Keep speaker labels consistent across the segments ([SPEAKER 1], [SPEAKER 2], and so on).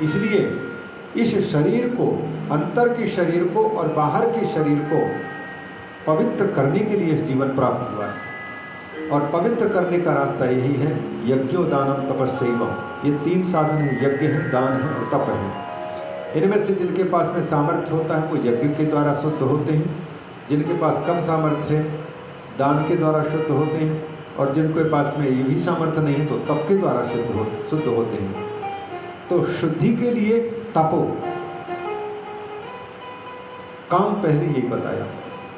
[SPEAKER 1] इसलिए इस शरीर को, अंतर के शरीर को और बाहर के शरीर को पवित्र करने के लिए जीवन प्राप्त हुआ है। और पवित्र करने का रास्ता यही है, यज्ञो दानम तपस्यैव। ये 3 साधन है, यज्ञ है, दान है और तप है। इनमें से जिनके पास में सामर्थ्य होता है वो यज्ञ के द्वारा शुद्ध होते हैं, जिनके पास कम सामर्थ्य है दान के द्वारा शुद्ध होते हैं, और जिनके पास में ये भी सामर्थ्य नहीं है तो तप के द्वारा शुद्ध होते हैं। तो शुद्धि के लिए तपो, काम पहले यही बताया।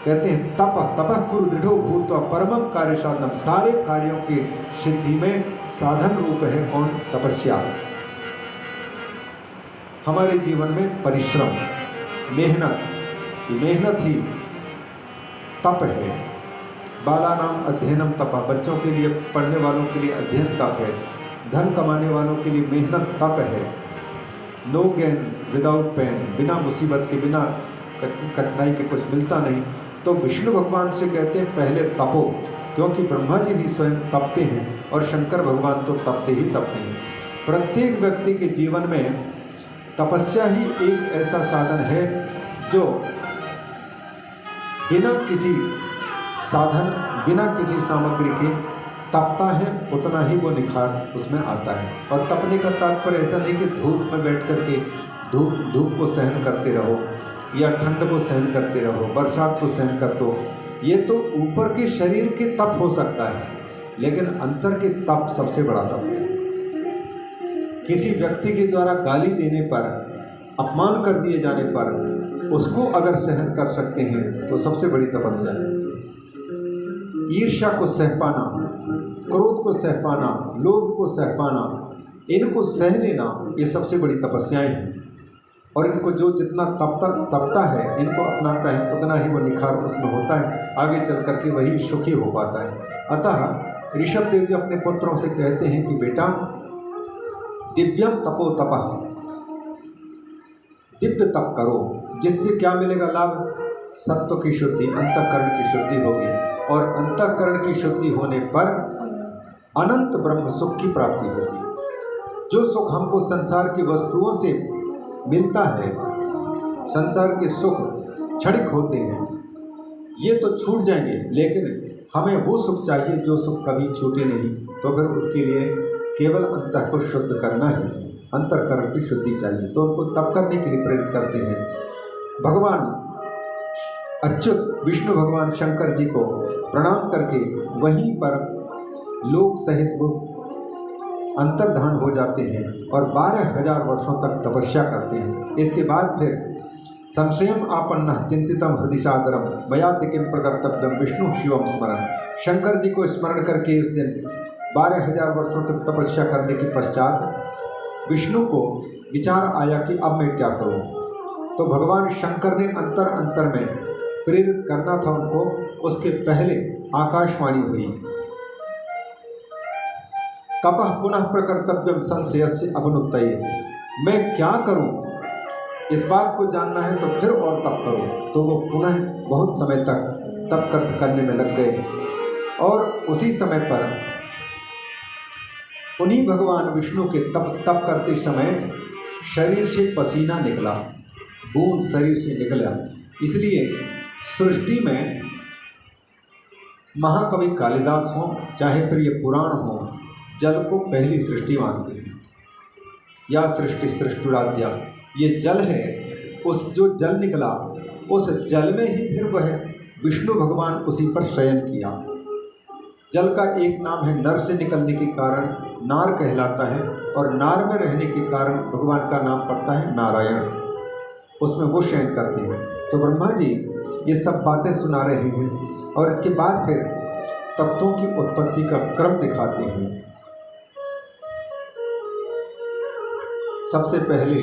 [SPEAKER 1] कहते हैं तपः कुरु दृढ़ो भूत्वा परमं कार्य साधनम। सारे कार्यों की सिद्धि में साधन रूप है कौन? तपस्या। हमारे जीवन में परिश्रम, मेहनत ही तप है। बालानाम अध्ययनम तप, बच्चों के लिए, पढ़ने वालों के लिए अध्ययन तप है। धन कमाने वालों के लिए मेहनत तप है। नो गेन विदाउट पेन, बिना मुसीबत के, बिना कठिनाई के कुछ मिलता नहीं। तो विष्णु भगवान से कहते हैं पहले तपो, क्योंकि ब्रह्मा जी भी स्वयं तपते हैं और शंकर भगवान तो तपते ही तपते हैं। प्रत्येक व्यक्ति के जीवन में तपस्या ही एक ऐसा साधन है जो बिना किसी साधन, बिना किसी सामग्री के तपता है, उतना ही वो निखार उसमें आता है। और तपने का तात्पर्य ऐसा नहीं कि धूप में बैठ करके धूप को सहन करते रहो या ठंड को सहन करते रहो, बरसात को सहन कर दो। ये तो ऊपर के शरीर के तप हो सकता है, लेकिन अंतर के तप सबसे बड़ा तप है। किसी व्यक्ति के द्वारा गाली देने पर, अपमान कर दिए जाने पर उसको अगर सहन कर सकते हैं तो सबसे बड़ी तपस्या है। ईर्ष्या को सह पाना, क्रोध को सह पाना, लोभ को सह पाना, इनको सह लेना, ये सबसे बड़ी तपस्याएं हैं। और इनको जो जितना तपता है, इनको अपनाता है, उतना ही वो निखार उसमें होता है, आगे चल करके वही सुखी हो पाता है। अतः ऋषभ देव जी अपने पुत्रों से कहते हैं कि बेटा दिव्यम तपो तपः, दिव्य तप करो, जिससे क्या मिलेगा लाभ? सत्व की शुद्धि, अंतःकरण की शुद्धि होगी, और अंतःकरण की शुद्धि होने पर अनंत ब्रह्म सुख की प्राप्ति होगी। जो सुख हमको संसार की वस्तुओं से मिलता है, संसार के सुख क्षणिक होते हैं, ये तो छूट जाएंगे, लेकिन हमें वो सुख चाहिए जो सुख कभी छूटे नहीं। तो फिर उसके लिए केवल अंतर को शुद्ध करना है, अंतःकरण की शुद्धि चाहिए। तो उनको तप करने के लिए प्रेरित करते हैं। भगवान अच्युत विष्णु भगवान शंकर जी को प्रणाम करके वहीं पर लोक सहित वो अंतर्धान हो जाते हैं और 12,000 वर्षों तक तपस्या करते हैं। इसके बाद फिर संशयम आपन्न चिंतितम हृदय सादरम मयाद्य किम प्रकर्तव्यम विष्णु शिवम स्मरण। शंकर जी को स्मरण करके उस दिन 12,000 वर्षों तक तपस्या करने के पश्चात विष्णु को विचार आया कि अब मैं क्या करूं। तो भगवान शंकर ने अंतर में प्रेरित करना था उनको, उसके पहले आकाशवाणी हुई, तपः पुनः प्रकर्तव्यम संशयस्य अवनुत्तये। मैं क्या करूं, इस बात को जानना है तो फिर और तप करो। तो वो पुनः बहुत समय तक तप करने में लग गए, और उसी समय पर उन्हीं भगवान विष्णु के तप करते समय शरीर से पसीना निकला, बूंद शरीर से निकला। इसलिए सृष्टि में महाकवि कालिदास हो, चाहे फिर ये पुराण हो, जल को पहली सृष्टि मानते हैं, या सृष्टिराद्या। ये जल है, उस जो जल निकला उस जल में ही फिर वह विष्णु भगवान उसी पर शयन किया। जल का एक नाम है, नर से निकलने के कारण नार कहलाता है, और नार में रहने के कारण भगवान का नाम पड़ता है नारायण, उसमें वो शयन करते हैं। तो ब्रह्मा जी ये सब बातें सुना रहे हैं, और इसके बाद फिर तत्वों की उत्पत्ति का क्रम दिखाते हैं। सबसे पहले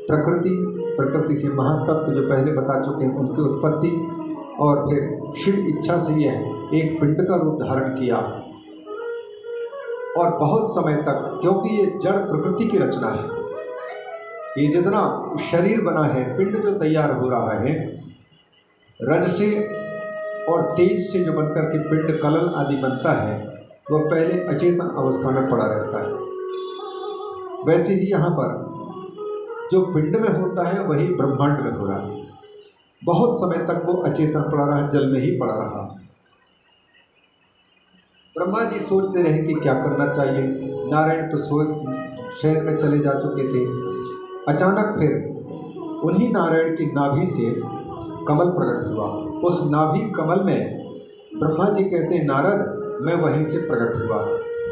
[SPEAKER 1] प्रकृति से महातत्व जो पहले बता चुके हैं उनकी उत्पत्ति, और फिर शिव इच्छा से यह एक पिंड का रूप धारण किया, और बहुत समय तक, क्योंकि ये जड़ प्रकृति की रचना है, ये जितना शरीर बना है, पिंड जो तैयार हो रहा है, रज से और तेज से जो बनकर के पिंड कलल आदि बनता है, वह पहले अचेतन अवस्था में पड़ा रहता है। वैसे ही यहाँ पर जो पिंड में होता है वही ब्रह्मांड में हो रहा है। बहुत समय तक वो अचेतन पड़ा रहा, जल में ही पड़ा रहा। ब्रह्मा जी सोचते रहे कि क्या करना चाहिए। नारायण तो शहर में चले जा चुके थे। अचानक फिर उन्हीं नारायण की नाभि से कमल प्रकट हुआ। उस नाभि कमल में ब्रह्मा जी कहते हैं, नारद मैं वहीं से प्रकट हुआ,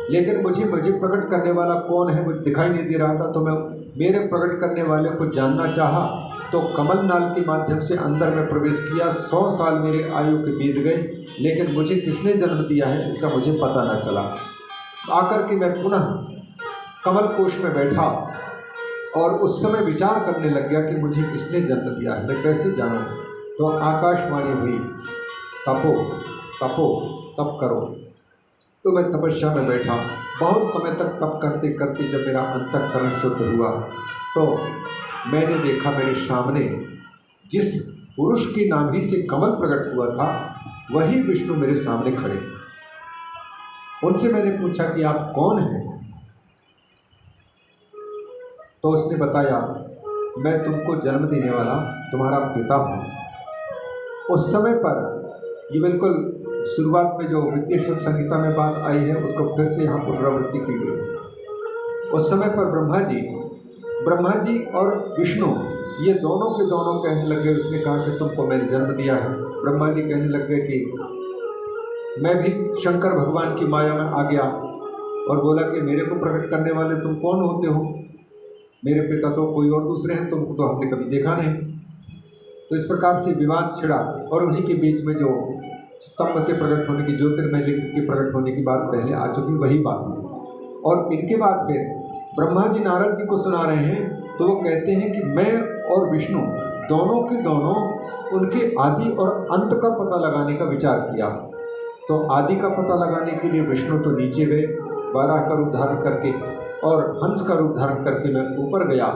[SPEAKER 1] लेकिन मुझे प्रकट करने वाला कौन है मुझे दिखाई नहीं दे रहा था। तो मैं मेरे प्रकट करने वाले को जानना चाहा, तो कमल नाल के माध्यम से अंदर में प्रवेश किया। 100 साल मेरे आयु के बीत गए, लेकिन मुझे किसने जन्म दिया है इसका मुझे पता न चला। आकर के मैं पुनः कमल कोश में बैठा और उस समय विचार करने लग गया कि मुझे किसने जन्म दिया है, मैं कैसे जानूं। तो आकाशवाणी हुई, तपो तपो तप करो। तो मैं तपस्या में बैठा। बहुत समय तक तप करते करते जब मेरा अंतःकरण शुद्ध हुआ तो मैंने देखा मेरे सामने जिस पुरुष की नाभि से कमल प्रकट हुआ था वही विष्णु मेरे सामने खड़े। उनसे मैंने पूछा कि आप कौन हैं? तो उसने बताया, मैं तुमको जन्म देने वाला तुम्हारा पिता हूँ। उस समय पर ये बिल्कुल शुरुआत में जो विद्येश्वर संहिता में बात आई है उसको फिर से यहाँ पुनरावृत्ति की गई। उस समय पर ब्रह्मा जी और विष्णु ये दोनों के दोनों कहने लगे। उसने कहा कि तुमको मैंने जन्म दिया है। ब्रह्मा जी कहने लग गए कि मैं भी शंकर भगवान की माया में आ गया और बोला कि मेरे को प्रकट करने वाले तुम कौन होते हो? मेरे पिता तो कोई और दूसरे हैं, तुमको तो हमने कभी देखा नहीं। तो इस प्रकार से विवाद छिड़ा और उन्हीं के बीच में जो स्तंभ के प्रकट होने की, ज्योतिर्मय लिंग के प्रकट होने की बात पहले आ चुकी, वही बात है। और इनके बाद फिर ब्रह्मा जी नारद जी को सुना रहे हैं तो वो कहते हैं कि मैं और विष्णु दोनों के दोनों उनके आदि और अंत का पता लगाने का विचार किया। तो आदि का पता लगाने के लिए विष्णु तो नीचे गए 12 का रूप धारण करके, और हंस का रूप धारण करके मैं ऊपर गया।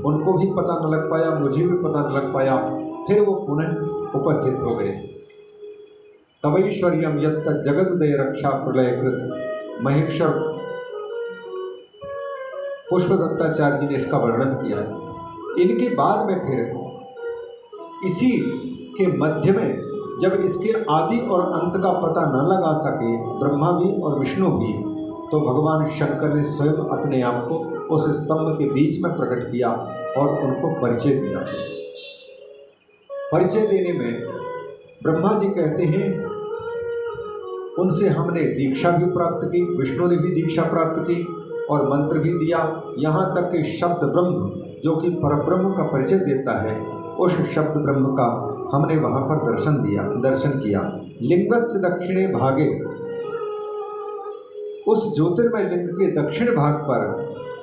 [SPEAKER 1] उनको भी पता न लग पाया, मुझे भी पता न लग पाया। फिर वो पुनः उपस्थित हो गए। तवैश्वर्यम यत्त जगदुदय रक्षा प्रलय कृत महेश्वर पुष्पदत्ताचार्य जी ने इसका वर्णन किया है। इनके बाद में फिर इसी के मध्य में जब इसके आदि और अंत का पता न लगा सके ब्रह्मा भी और विष्णु भी, तो भगवान शंकर ने स्वयं अपने आप को उस स्तंभ के बीच में प्रकट किया और उनको परिचय दिया। परिचय देने में ब्रह्मा जी कहते हैं उनसे हमने दीक्षा भी प्राप्त की, विष्णु ने भी दीक्षा प्राप्त की और मंत्र भी दिया। यहाँ तक कि शब्द ब्रह्म जो कि परब्रह्म का परिचय देता है, उस शब्द ब्रह्म का हमने वहाँ पर दर्शन किया। लिंगस्य दक्षिणे भागे, उस ज्योतिर्मय लिंग के दक्षिण भाग पर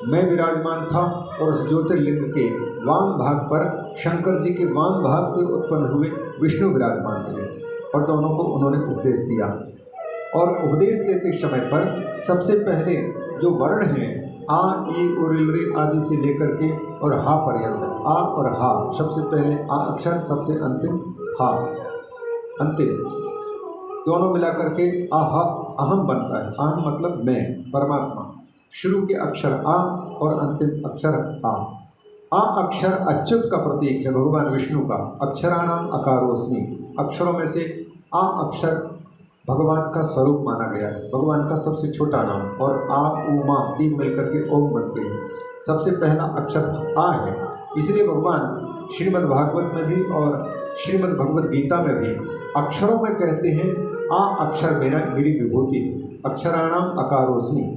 [SPEAKER 1] मैं विराजमान था और उस ज्योतिर्लिंग के वाम भाग पर शंकर जी के वाम भाग से उत्पन्न हुए विष्णु विराजमान थे और दोनों को उन्होंने उपदेश दिया। और उपदेश देते समय पर सबसे पहले जो वर्ण हैं आ ई उरिलरे आदि से लेकर के और हा पर्यंत, आ और हा, सबसे पहले आ अक्षर, सबसे अंतिम हा अंतिम, दोनों मिलाकर के आहा अहम बनता है। अहम मतलब मैं, परमात्मा। शुरू के अक्षर आ और अंतिम अक्षर आ। आ अक्षर अच्युत का प्रतीक है, भगवान विष्णु का। अक्षराणाम अकारोस्मि, अक्षरों में से आ अक्षर भगवान का स्वरूप माना गया है, भगवान का सबसे छोटा नाम। और आ उ मा तीन मिलकर के ओम बनते हैं। सबसे पहला अक्षर आ है, इसलिए भगवान श्रीमद् भागवत में भी और श्रीमद् भगवत गीता में भी अक्षरों में कहते हैं आ अक्षर मेरी विभूति, अक्षराणाम अकारोस्मि।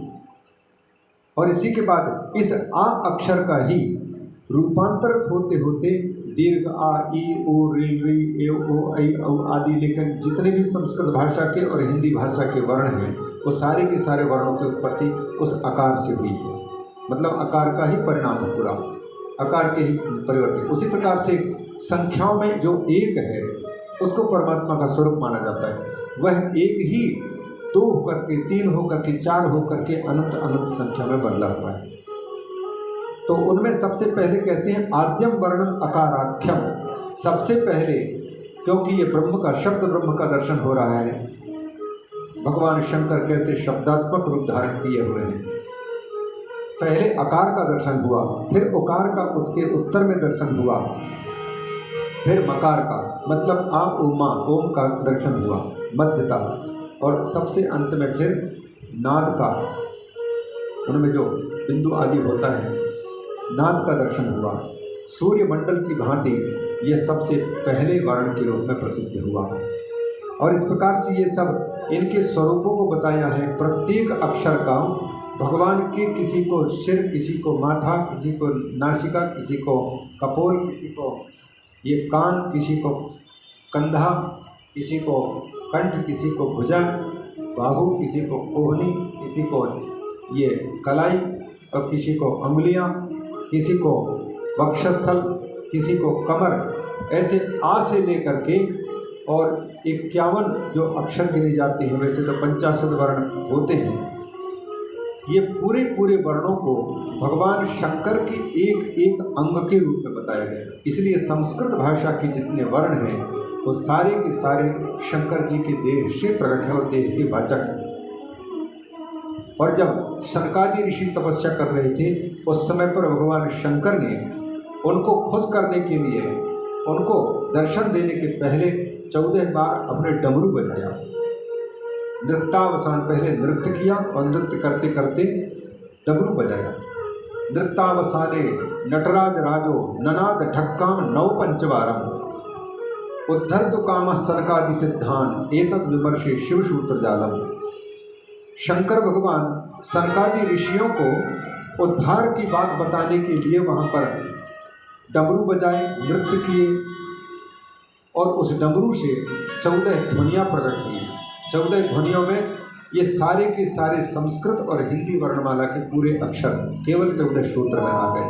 [SPEAKER 1] और इसी के बाद इस आ अक्षर का ही रूपांतरित होते होते दीर्घ आ ई ओ री री ए ओ ऐ औ आदि, लेकिन जितने भी संस्कृत भाषा के और हिंदी भाषा के वर्ण हैं वो सारे के सारे वर्णों की उत्पत्ति उस आकार से हुई है। मतलब आकार का ही परिणाम है पूरा, आकार के ही परिवर्तन। उसी प्रकार से संख्याओं में जो एक है उसको परमात्मा का स्वरूप माना जाता है। वह एक ही 2 होकर के, 3 होकर के, 4 होकर के अनंत अनंत संख्या में बदला हुआ है। तो उनमें सबसे पहले कहते हैं आद्यम वर्णम अकाराख्यम, सबसे पहले, क्योंकि ये ब्रह्म का शब्द ब्रह्म का दर्शन हो रहा है। भगवान शंकर कैसे शब्दात्मक रूप धारण किए हुए हैं। पहले अकार का दर्शन हुआ, फिर उकार का उसके उत्तर में दर्शन हुआ, फिर मकार का मतलब आ उमा ओम का दर्शन हुआ मध्यता, और सबसे अंत में फिर नाद का, उनमें जो बिंदु आदि होता है नाद का दर्शन हुआ। सूर्य मंडल की भांति यह सबसे पहले वर्ण के रूप में प्रसिद्ध हुआ। और इस प्रकार से ये सब इनके स्वरूपों को बताया है। प्रत्येक अक्षर का भगवान के, किसी को सिर, किसी को माथा, किसी को नासिका, किसी को कपोल, किसी को ये कान, किसी को कंधा, किसी को कंठ, किसी को भुजा, बाहु, किसी को कोहनी, किसी को ये कलाई, और किसी को अंगुलियां, किसी को वक्षस्थल, किसी को कमर, ऐसे आ से लेकर के और 51 जो अक्षर गिने जाते हैं। वैसे तो 50 वर्ण होते हैं। ये पूरे पूरे वर्णों को भगवान शंकर के एक एक अंग के रूप में बताया गया। इसलिए संस्कृत भाषा के जितने वर्ण हैं वो सारे के सारे शंकर जी के देह से प्रकट है और देह के वाचक हैं। और जब शनकादि ऋषि तपस्या कर रहे थे उस समय पर भगवान शंकर ने उनको खुश करने के लिए, उनको दर्शन देने के पहले 14 बार अपने डमरू बजाया। नृत्यावसान, पहले नृत्य किया और नृत्य करते करते डमरू बजाया। नृत्यावसाने नटराज राजो ननाद ढक्काम नौ पंचवारम उद्धर्तु काम सनकादि सिद्धान एतद विमर्शे शिवसूत्र जालम। शंकर भगवान सनकादि ऋषियों को उद्धार की बात बताने के लिए वहाँ पर डमरू बजाए, नृत्य किए और उस डमरू से 14 ध्वनियाँ प्रकट हुई। 14 ध्वनियों में ये सारे के सारे संस्कृत और हिंदी वर्णमाला के पूरे अक्षर केवल 14 सूत्र में आ गए।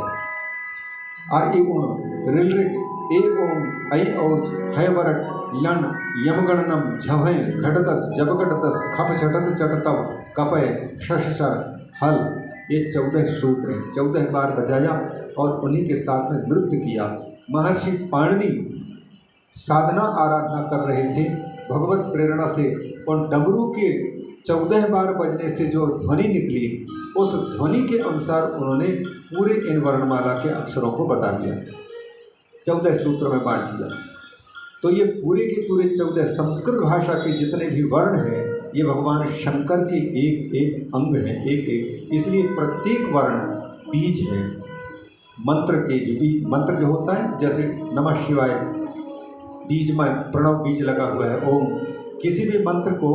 [SPEAKER 1] आ इ उण रिल रिट ए ओम ऐ औज है वरट लन यमगणनम झवै घटदस जबगटदस खप छटत चटतव कपय शशर हल, ये 14 सूत्र हैं। 14 बार बजाया और उन्हीं के साथ में नृत्य किया। महर्षि पाणिनि साधना आराधना कर रहे थे। भगवत प्रेरणा से उन डमरू के 14 बार बजने से जो ध्वनि निकली, उस ध्वनि के अनुसार उन्होंने पूरे इन वर्णमाला के अक्षरों को बता दिया, 14 सूत्र में बांट दिया। तो ये पूरे के पूरे 14 संस्कृत भाषा के जितने भी वर्ण हैं ये भगवान शंकर के एक एक अंग हैं, एक एक। इसलिए प्रत्येक वर्ण बीज है मंत्र के। मंत्र जो होता है जैसे नमः शिवाय, बीज में प्रणव बीज लगा हुआ है ओम। किसी भी मंत्र को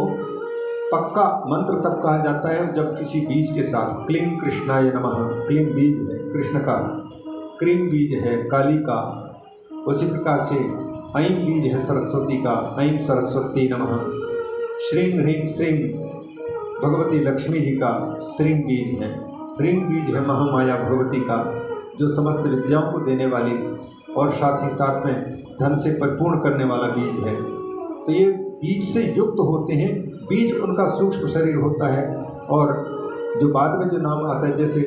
[SPEAKER 1] पक्का मंत्र तब कहा जाता है जब किसी बीज के साथ, क्लीं कृष्णाय नमः, क्लीं बीज है कृष्ण का, क्रीम बीज है काली का, उसी प्रकार से ऐं बीज है सरस्वती का, ऐं सरस्वती नमः। श्रीं ह्रीं श्रीं भगवती लक्ष्मी जी का श्रीं बीज है। ह्रीं बीज है महामाया भगवती का, जो समस्त विद्याओं को देने वाली और साथ ही साथ में धन से परिपूर्ण करने वाला बीज है। तो ये बीज से युक्त होते हैं। बीज उनका सूक्ष्म शरीर होता है और जो बाद में जो नाम आता है जैसे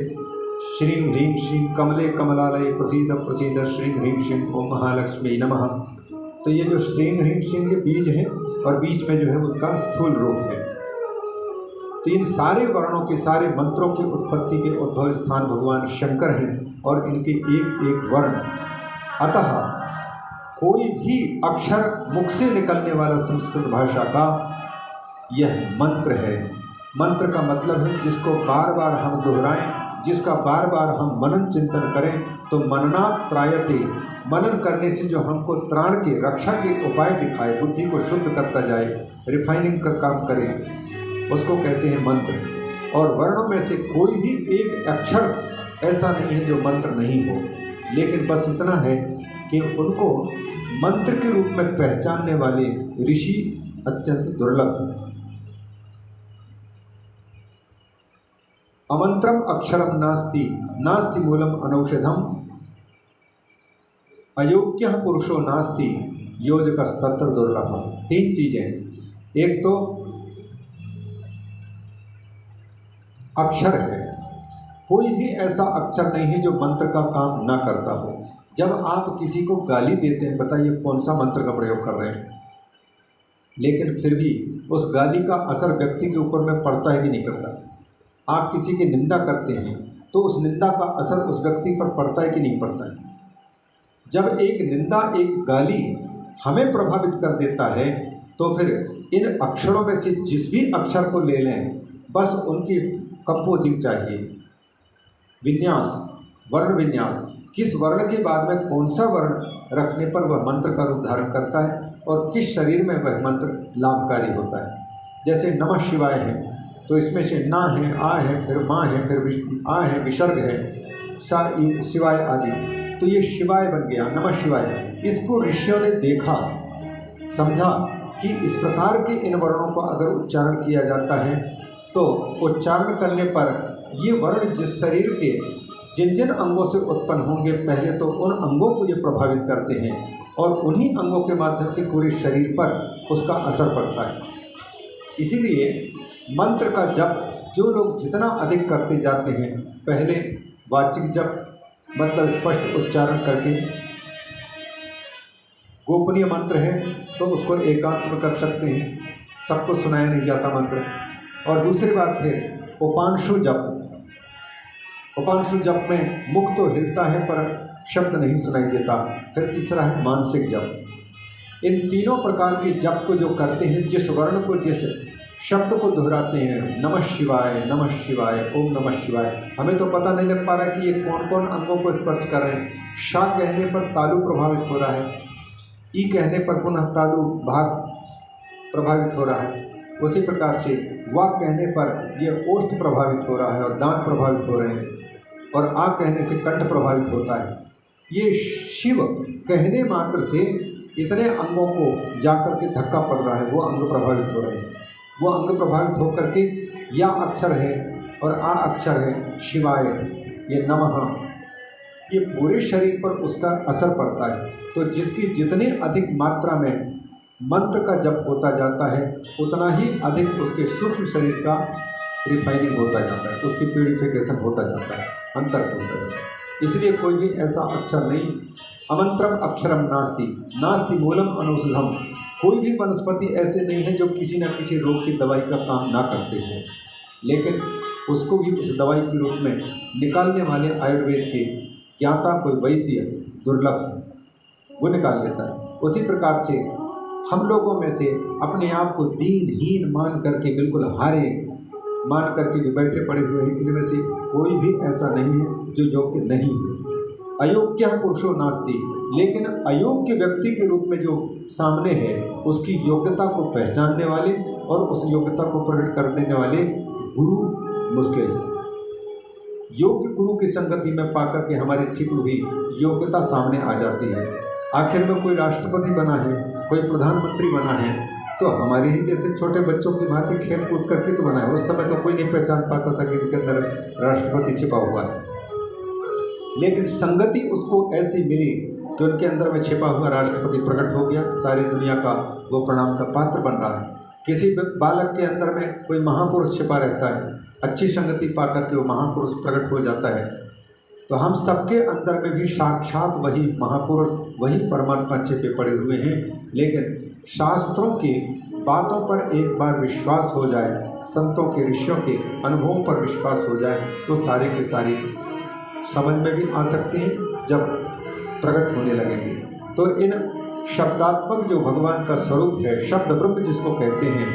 [SPEAKER 1] श्रीं ह्रीं श्रीं कमले कमलालय प्रसीद प्रसीद श्रीं ह्रीं श्रीं ओम महालक्ष्मी नमः। तो ये जो श्रीं ह्रीं श्रीं ये बीज है और बीच में जो है उसका स्थूल रूप है। तो इन सारे वर्णों के, सारे मंत्रों की उत्पत्ति के उद्भव स्थान भगवान शंकर हैं और इनके एक एक वर्ण। अतः कोई भी अक्षर मुख से निकलने वाला संस्कृत भाषा का यह मंत्र है। मंत्र का मतलब है जिसको बार बार हम दोहराएं, जिसका बार बार हम मनन चिंतन करें तो मननात् त्रायते, मनन करने से जो हमको त्राण के, रक्षा के उपाय दिखाए, बुद्धि को शुद्ध करता जाए, रिफाइनिंग का काम करे, उसको कहते हैं मंत्र। और वर्णों में से कोई भी एक अक्षर ऐसा नहीं है जो मंत्र नहीं हो, लेकिन बस इतना है कि उनको मंत्र के रूप में पहचानने वाले ऋषि अत्यंत दुर्लभ हैं। अमंत्रम अक्षरम नास्ति, नास्ति मूलम अनौषधम, अयोग्य पुरुषो नास्ति, योजकस्तत्र दुर्लभ। 3 चीजें। एक तो अक्षर है, कोई भी ऐसा अक्षर नहीं है जो मंत्र का काम ना करता हो। जब आप किसी को गाली देते हैं, बताइए कौन सा मंत्र का प्रयोग कर रहे हैं, लेकिन फिर भी उस गाली का असर व्यक्ति के ऊपर में पड़ता है कि नहीं पड़ता। आप किसी की निंदा करते हैं तो उस निंदा का असर उस व्यक्ति पर पड़ता है कि नहीं पड़ता है। जब एक निंदा, एक गाली हमें प्रभावित कर देता है तो फिर इन अक्षरों में से जिस भी अक्षर को ले लें, बस उनकी कंपोजिंग चाहिए, विन्यास, वर्ण विन्यास, किस वर्ण के बाद में कौन सा वर्ण रखने पर वह मंत्र का रूप धारण करता है और किस शरीर में वह मंत्र लाभकारी होता है। जैसे नमः शिवाय है तो इसमें से ना है, आ है, फिर माँ है, फिर आ है, विसर्ग है, सा शिवाय आदि, तो ये शिवाय बन गया, नमः शिवाय। इसको ऋषियों ने देखा, समझा कि इस प्रकार के इन वर्णों को अगर उच्चारण किया जाता है तो उच्चारण करने पर ये वर्ण जिस शरीर के जिन जिन अंगों से उत्पन्न होंगे, पहले तो उन अंगों को ये प्रभावित करते हैं और उन्हीं अंगों के माध्यम से पूरे शरीर पर उसका असर पड़ता है। इसीलिए मंत्र का जप जो लोग जितना अधिक करते जाते हैं, पहले वाचिक जप मतलब स्पष्ट उच्चारण करके, गोपनीय मंत्र है तो उसको एकांत में कर सकते हैं, सबको सुनाया नहीं जाता मंत्र। और दूसरी बात फिर उपांशु जप, उपांशु जप में मुख तो हिलता है पर शब्द नहीं सुनाई देता। फिर तीसरा है मानसिक जप। इन तीनों प्रकार के जप को जो करते हैं, जिस वर्ण को, जिस शब्द को दोहराते हैं, नमः शिवाय, नमः शिवाय, ओम नमः शिवाय, हमें तो पता नहीं लग पा रहा है कि ये कौन कौन अंगों को स्पर्श कर रहे हैं। शा कहने पर तालु प्रभावित हो रहा है, ई कहने पर पुनः तालु भाग प्रभावित हो रहा है, उसी प्रकार से वाक कहने पर यह ओष्ठ प्रभावित हो रहा है और दांत प्रभावित हो रहे हैं, और आ कहने से कंठ प्रभावित होता है। ये शिव कहने मात्र से इतने अंगों को जाकर के धक्का पड़ रहा है, वो अंग प्रभावित हो रहे हैं। वो अंग प्रभावित होकर के या अक्षर है और आ अक्षर है शिवाय, ये नमः, ये पूरे शरीर पर उसका असर पड़ता है। तो जिसकी जितनी अधिक मात्रा में मंत्र का जप होता जाता है, उतना ही अधिक उसके सूक्ष्म शरीर का रिफाइनिंग होता जाता है, उसकी प्यूरिफिकेशन होता जाता है, अंतर होता जाता है। इसलिए कोई भी ऐसा अक्षर नहीं, अमंत्रम अक्षरम नास्ति, नास्ति मूलम अनुषधम, कोई भी वनस्पति ऐसे नहीं है जो किसी न किसी रोग की दवाई का काम ना करते हो, लेकिन उसको भी उस दवाई के रूप में निकालने वाले आयुर्वेद के ज्ञाता कोई वैद्य दुर्लभ है, वो निकाल लेता है। उसी प्रकार से हम लोगों में से अपने आप को दीनहीन मान करके, बिल्कुल हारे मान करके जो बैठे पड़े हुए हैं, इनमें से कोई भी ऐसा नहीं है जो योग्य नहीं है। अयोग्य पुरुषो नास्ति, लेकिन अयोग्य व्यक्ति के रूप में जो सामने है, उसकी योग्यता को पहचानने वाले और उस योग्यता को प्रकट कर देने वाले गुरु मुश्किल है। योग्य गुरु की संगति में पाकर के हमारी छिपी हुई योग्यता सामने आ जाती है। आखिर में कोई राष्ट्रपति बना है, कोई प्रधानमंत्री बना है, तो हमारे ही जैसे छोटे बच्चों की भांति खेल कूद करके तो बना है। उस समय तो कोई नहीं पहचान पाता था कि इनके अंदर राष्ट्रपति छिपा हुआ है, लेकिन संगति उसको ऐसी मिली कि उनके अंदर में छिपा हुआ राष्ट्रपति प्रकट हो गया, सारी दुनिया का वो प्रणाम का पात्र बन रहा है। किसी बालक के अंदर में कोई महापुरुष छिपा रहता है, अच्छी संगति पाकर के वो महापुरुष प्रकट हो जाता है। तो हम सबके अंदर में भी साक्षात वही महापुरुष, वही परमात्मा छिपे पड़े हुए हैं। लेकिन शास्त्रों की बातों पर एक बार विश्वास हो जाए, संतों के, ऋषियों के अनुभवों पर विश्वास हो जाए, तो सारे के सारे समझ में भी आ सकते हैं जब प्रकट होने लगेंगे। तो इन शब्दात्मक जो भगवान का स्वरूप है, शब्द ब्रह्म जिसको कहते हैं,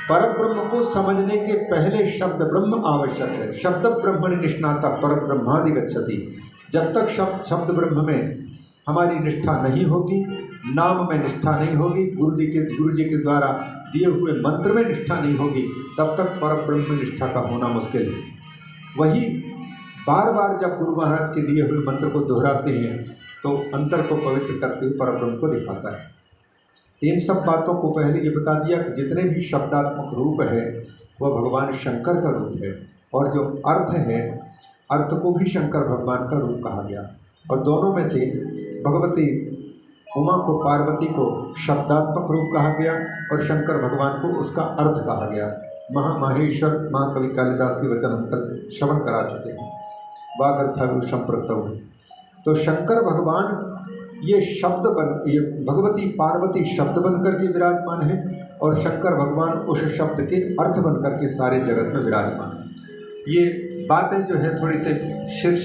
[SPEAKER 1] पर ब्रह्म को समझने के पहले शब्द ब्रह्म आवश्यक है। शब्द ब्रह्मणि निष्णाता पर ब्रह्मादि गच्छति। जब तक शब्द ब्रह्म में हमारी निष्ठा नहीं होगी, नाम में निष्ठा नहीं होगी, गुरु जी के द्वारा दिए हुए मंत्र में निष्ठा नहीं होगी, तब तक पर ब्रह्म निष्ठा का होना मुश्किल है। वही बार बार जब गुरु महाराज के दिए हुए मंत्र को दोहराते हैं तो अंतर को पवित्र करते हुए परब्रह्म को दिखाता है। इन सब बातों को पहले ये बता दिया कि जितने भी शब्दात्मक रूप है वह भगवान शंकर का रूप है, और जो अर्थ है, अर्थ को भी शंकर भगवान का रूप कहा गया। और दोनों में से भगवती उमा को, पार्वती को शब्दात्मक रूप कहा गया और शंकर भगवान को उसका अर्थ कहा गया। महामाहेश्वर महाकवि कालिदास के वचन हम कल श्रवण करा चुके हैं, वागर्थागुरु संप्रतव। तो शंकर भगवान ये शब्द ये भगवती पार्वती शब्द बन करके विराजमान है, और शंकर भगवान उस शब्द के अर्थ बन करके सारे जगत में विराजमान है। ये बातें जो है थोड़ी सी शीर्ष